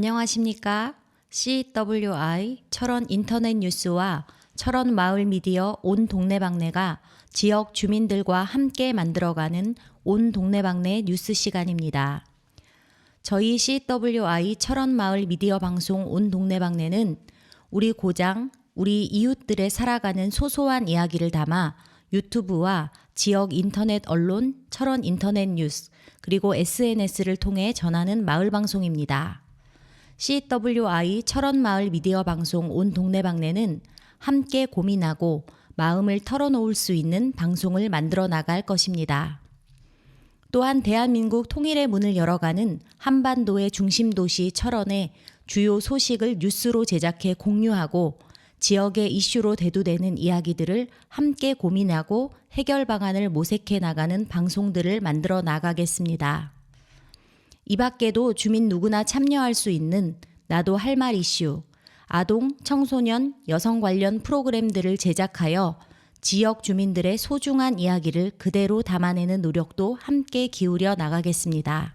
안녕하십니까? CWI 철원 인터넷 뉴스와 철원 마을 미디어 온 동네방네가 지역 주민들과 함께 만들어가는 온 동네방네 뉴스 시간입니다. 저희 CWI 철원 마을 미디어 방송 온 동네방네는 우리 고장, 우리 이웃들의 살아가는 소소한 이야기를 담아 유튜브와 지역 인터넷 언론, 철원 인터넷 뉴스, 그리고 SNS를 통해 전하는 마을 방송입니다. CWI 철원 마을 미디어 방송 온 동네방네는 함께 고민하고 마음을 털어놓을 수 있는 방송을 만들어 나갈 것입니다. 또한 대한민국 통일의 문을 열어가는 한반도의 중심 도시 철원의 주요 소식을 뉴스로 제작해 공유하고 지역의 이슈로 대두되는 이야기들을 함께 고민하고 해결 방안을 모색해 나가는 방송들을 만들어 나가겠습니다. 이 밖에도 주민 누구나 참여할 수 있는 나도 할 말 이슈, 아동, 청소년, 여성 관련 프로그램들을 제작하여 지역 주민들의 소중한 이야기를 그대로 담아내는 노력도 함께 기울여 나가겠습니다.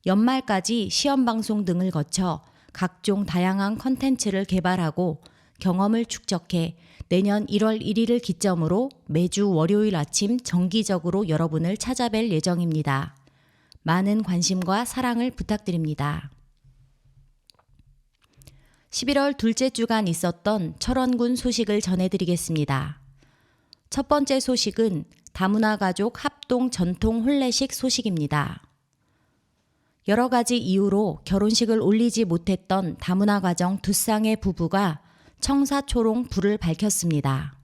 연말까지 시험방송 등을 거쳐 각종 다양한 컨텐츠를 개발하고 경험을 축적해 내년 1월 1일을 기점으로 매주 월요일 아침 정기적으로 여러분을 찾아뵐 예정입니다. 많은 관심과 사랑을 부탁드립니다. 11월 둘째 주간 있었던 철원군 소식을 전해드리겠습니다. 첫 번째 소식은 다문화 가족 합동 전통 혼례식 소식입니다. 여러 가지 이유로 결혼식을 올리지 못했던 다문화 가정 두 쌍의 부부가 청사초롱 불을 밝혔습니다.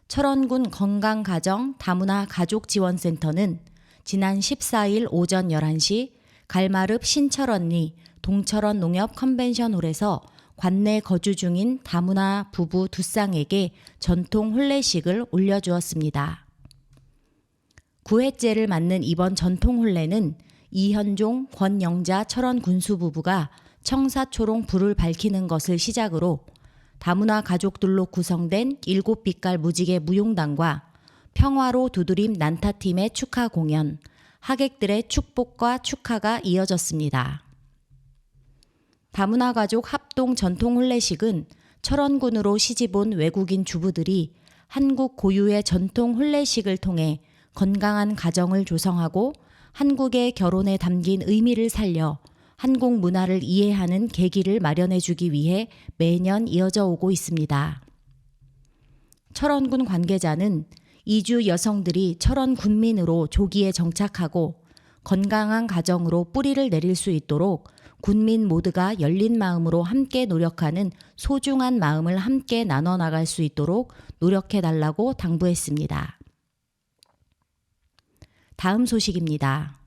철원군 건강가정 다문화 가족지원센터는 지난 14일 오전 11시 갈마릅 신철언니 동철원 농협 컨벤션홀에서 관내 거주 중인 다문화 부부 두 쌍에게 전통 혼례식을 올려주었습니다. 9회째를 맞는 이번 전통 혼례는 이현종, 권영자 철원 군수 부부가 청사초롱 불을 밝히는 것을 시작으로 다문화 가족들로 구성된 7빛깔 무지개 무용단과 평화로 두드림 난타팀의 축하 공연, 하객들의 축복과 축하가 이어졌습니다. 다문화 가족 합동 전통 혼례식은 철원군으로 시집온 외국인 주부들이 한국 고유의 전통 혼례식을 통해 건강한 가정을 조성하고 한국의 결혼에 담긴 의미를 살려 한국 문화를 이해하는 계기를 마련해 주기 위해 매년 이어져 오고 있습니다. 철원군 관계자는 이주 여성들이 철원 군민으로 조기에 정착하고 건강한 가정으로 뿌리를 내릴 수 있도록 군민 모두가 열린 마음으로 함께 노력하는 소중한 마음을 함께 나눠 나갈 수 있도록 노력해 달라고 당부했습니다. 다음 소식입니다.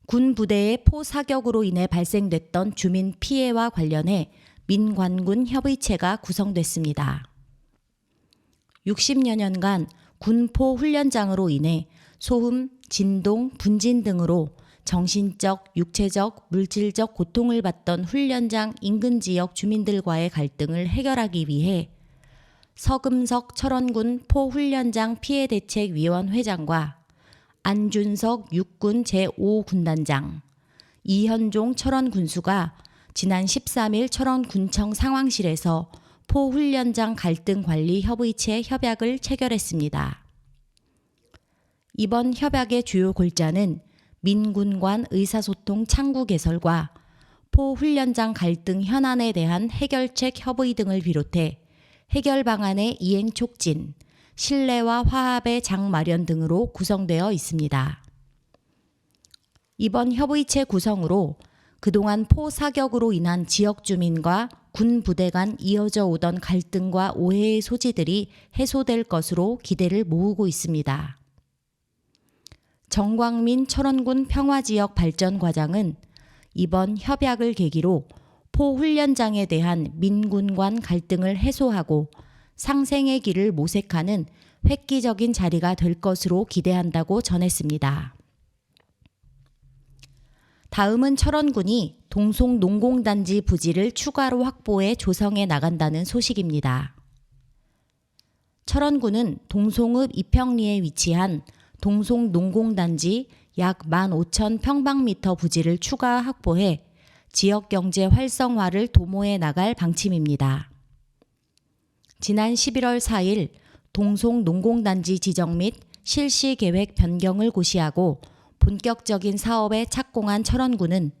군 부대의 포 사격으로 인해 발생됐던 주민 피해와 관련해 민관군 협의체가 구성됐습니다. 60여 년간 군포 훈련장으로 인해 소음, 진동, 분진 등으로 정신적, 육체적, 물질적 고통을 받던 훈련장 인근 지역 주민들과의 갈등을 해결하기 위해 서금석 철원군 포훈련장 피해대책위원 회장과 안준석 육군 제5군단장, 이현종 철원 군수가 지난 13일 철원 군청 상황실에서 포훈련장 갈등관리 협의체 협약을 체결했습니다. 이번 협약의 주요 골자는 민군관 의사소통 창구 개설과 포훈련장 갈등 현안에 대한 해결책 협의 등을 비롯해 해결 방안의 이행 촉진, 신뢰와 화합의 장 마련 등으로 구성되어 있습니다. 이번 협의체 구성으로 그동안 포 사격으로 인한 지역 주민과 군 부대 간 이어져 오던 갈등과 오해의 소지들이 해소될 것으로 기대를 모으고 있습니다. 정광민 철원군 평화지역 발전과장은 이번 협약을 계기로 포 훈련장에 대한 민군 간 갈등을 해소하고 상생의 길을 모색하는 획기적인 자리가 될 것으로 기대한다고 전했습니다. 다음은 철원군이 동송 농공단지 부지를 추가로 확보해 조성해 나간다는 소식입니다. 철원군은 동송읍 이평리에 위치한 동송 농공단지 약 15,000평방미터 부지를 추가 확보해 지역경제 활성화를 도모해 나갈 방침입니다. 지난 11월 4일 동송농공단지 지정 및 실시 계획 변경을 고시하고 본격적인 사업에 착공한 철원구는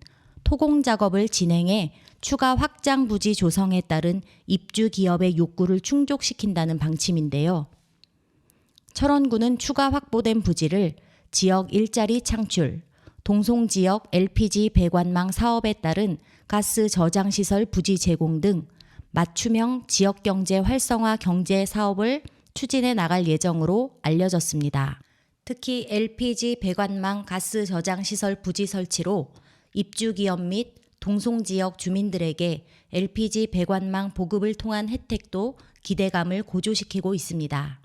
토공 작업을 진행해 추가 확장 부지 조성에 따른 입주 기업의 욕구를 충족시킨다는 방침인데요. 철원구는 추가 확보된 부지를 지역 일자리 창출, 동송지역 LPG 배관망 사업에 따른 가스 저장시설 부지 제공 등 맞춤형 지역경제 활성화 경제 사업을 추진해 나갈 예정으로 알려졌습니다. 특히 LPG 배관망 가스 저장시설 부지 설치로 입주기업 및 동송지역 주민들에게 LPG 배관망 보급을 통한 혜택도 기대감을 고조시키고 있습니다.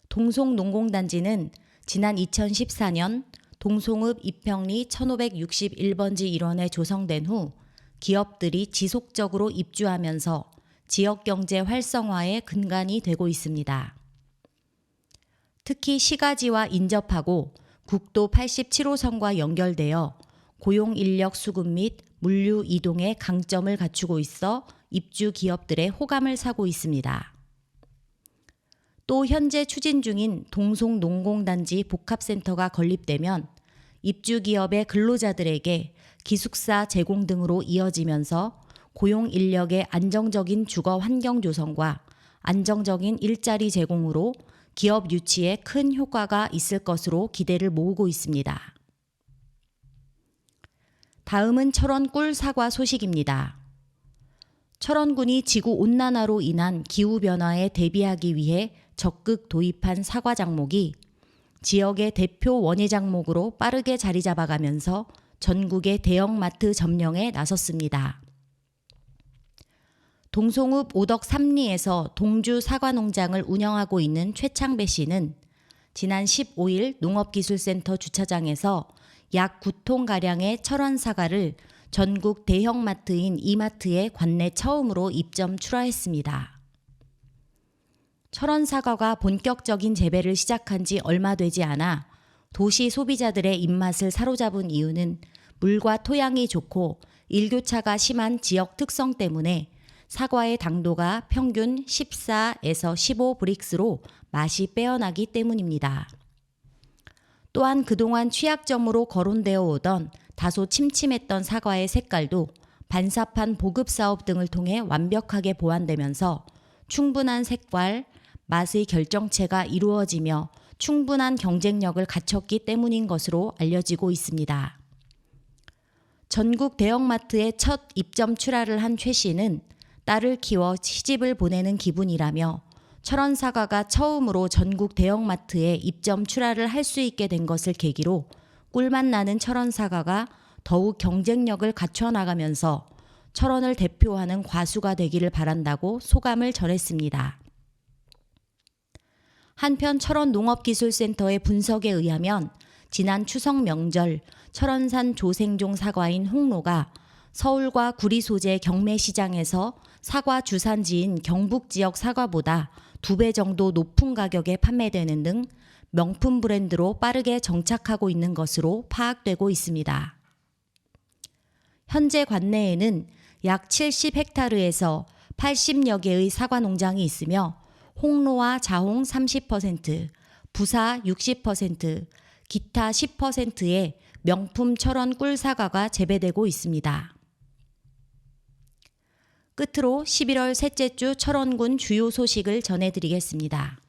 동송농공단지는 지난 2014년 동송읍 이평리 1561번지 일원에 조성된 후 기업들이 지속적으로 입주하면서 지역경제 활성화의 근간이 되고 있습니다. 특히 시가지와 인접하고 국도 87호선과 연결되어 고용 인력 수급 및 물류 이동의 강점을 갖추고 있어 입주 기업들의 호감을 사고 있습니다. 또 현재 추진 중인 동송농공단지 복합센터가 건립되면 입주 기업의 근로자들에게 기숙사 제공 등으로 이어지면서 고용 인력의 안정적인 주거 환경 조성과 안정적인 일자리 제공으로 기업 유치에 큰 효과가 있을 것으로 기대를 모으고 있습니다. 다음은 철원 꿀 사과 소식입니다. 철원군이 지구온난화로 인한 기후변화에 대비하기 위해 적극 도입한 사과 작목이 지역의 대표 원예 작목으로 빠르게 자리 잡아가면서 전국의 대형마트 점령에 나섰습니다. 동송읍 오덕 3리에서 동주 사과농장을 운영하고 있는 최창배 씨는 지난 15일 농업기술센터 주차장에서 약 9톤가량의 철원 사과를 전국 대형마트인 이마트에 관내 처음으로 입점 출하했습니다. 철원 사과가 본격적인 재배를 시작한 지 얼마 되지 않아 도시 소비자들의 입맛을 사로잡은 이유는 물과 토양이 좋고 일교차가 심한 지역 특성 때문에 사과의 당도가 평균 14에서 15브릭스로 맛이 빼어나기 때문입니다. 또한 그동안 취약점으로 거론되어 오던 다소 침침했던 사과의 색깔도 반사판 보급 사업 등을 통해 완벽하게 보완되면서 충분한 색깔, 맛의 결정체가 이루어지며 충분한 경쟁력을 갖췄기 때문인 것으로 알려지고 있습니다. 전국 대형마트에 첫 입점 출하를 한 최 씨는 딸을 키워 시집을 보내는 기분이라며 철원 사과가 처음으로 전국 대형마트에 입점 출하를 할 수 있게 된 것을 계기로 꿀맛 나는 철원 사과가 더욱 경쟁력을 갖춰 나가면서 철원을 대표하는 과수가 되기를 바란다고 소감을 전했습니다. 한편 철원 농업기술센터의 분석에 의하면 지난 추석 명절 철원산 조생종 사과인 홍로가 서울과 구리 소재 경매시장에서 사과 주산지인 경북 지역 사과보다 2배 정도 높은 가격에 판매되는 등 명품 브랜드로 빠르게 정착하고 있는 것으로 파악되고 있습니다. 현재 관내에는 약 70헥타르에서 80여 개의 사과 농장이 있으며 홍로와 자홍 30%, 부사 60%, 기타 10%의 명품 철원 꿀사과가 재배되고 있습니다. 끝으로 11월 셋째 주 철원군 주요 소식을 전해드리겠습니다.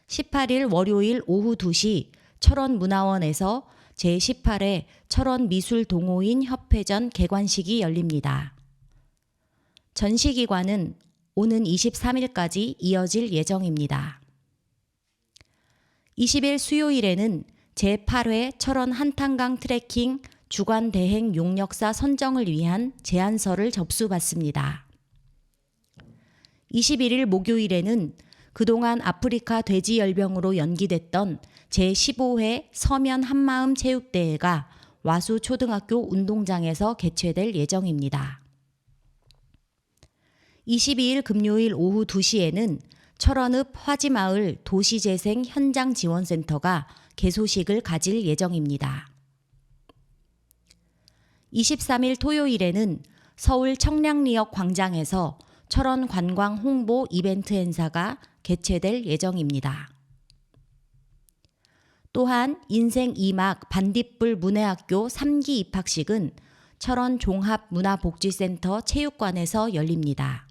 18일 월요일 오후 2시 철원문화원에서 제18회 철원미술동호인 협회전 개관식이 열립니다. 전시기관은 오는 23일까지 이어질 예정입니다. 20일 수요일에는 제8회 철원 한탄강 트레킹 주간 대행 용역사 선정을 위한 제안서를 접수받습니다. 21일 목요일에는 그동안 아프리카 돼지열병으로 연기됐던 제15회 서면 한마음 체육대회가 와수 초등학교 운동장에서 개최될 예정입니다. 22일 금요일 오후 2시에는 철원읍 화지마을 도시재생 현장지원센터가 개소식을 가질 예정입니다. 23일 토요일에는 서울 청량리역 광장에서 철원 관광 홍보 이벤트 행사가 개최될 예정입니다. 또한 인생 2막 반딧불 문해학교 3기 입학식은 철원 종합문화복지센터 체육관에서 열립니다.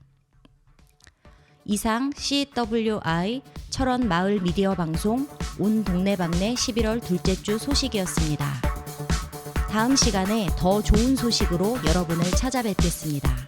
이상 CWI 철원 마을 미디어 방송 온 동네방네 11월 둘째 주 소식이었습니다. 다음 시간에 더 좋은 소식으로 여러분을 찾아뵙겠습니다.